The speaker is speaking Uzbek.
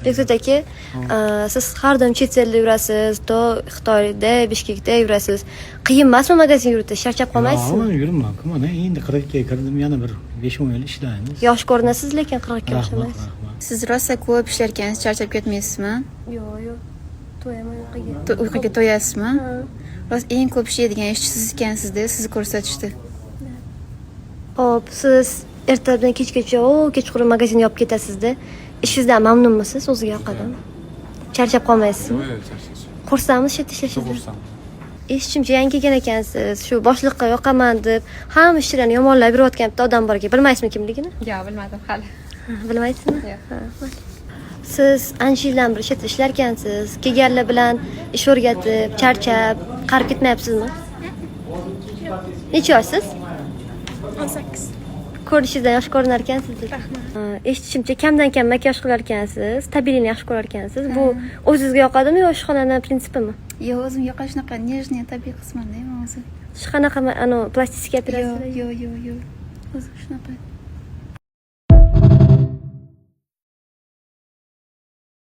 Bekzod aka, siz har doim chet elda yurasiz, to Xitoyda, Bishkekda yurasiz. Qiyin emasmi magazin yuritish? Charchab qolmaysizmi? Yo'q, yuribman. Mana endi 42 ga kirdim, yana bir 5-10 yil ishlaymiz. Yosh ko'rinasiz, lekin 42 ga o'xshamaysiz. Siz rosa ko'p ishlarkansiz, charchab ketmaysizmi? Yo'q. To'yaman uyquga. Uyquga to'yasizmi? Rost eng ko'p ishlaydigan ishchi siz ekansizda, sizni ko'rsatishdi. Hop, siz ertadan kechgacha, kechqurun magazinni yopib ketasizda. Ishingizdan mamnunmisiz? O'ziga yoqadimi? Charchab qolmaysizmi? Yo'q, charchamayman. Xursandmisiz shu yerda ishlashingizdan? Xursand. Eshitishimcha yangi kelgan ekansiz, shu boshliqqa yoqaman deb hamma ishchilarni yomonlab yurayotgan bitta odam bor ekan. Bilmaysizmi kimligini? Yo'q, bilmadim hali. Bilmaysizmi? Yo'q. Siz ancha yildan beri chet ishlar ekansiz. Kelganlar bilan ish o'rgatib, charchab, qarib ketmayapsizmi? Necha yoshsiz? 18. Ko'rinishingizdan yosh ko'rinar ekansiz. Eshitishimcha kamdan kam makiyaj qilar ekansiz, tabiiylikni yaxshi ko'rar ekansiz. Bu o'zingizga yoqadimi yo ishxonaning prinsipimi? Yo'q, o'zimga yoqadi shunaqa nejniy, tabiiy qismanda men o'zi. Hech qanaqa plastik operatsiya? Yo'q. O'zim shunaqa.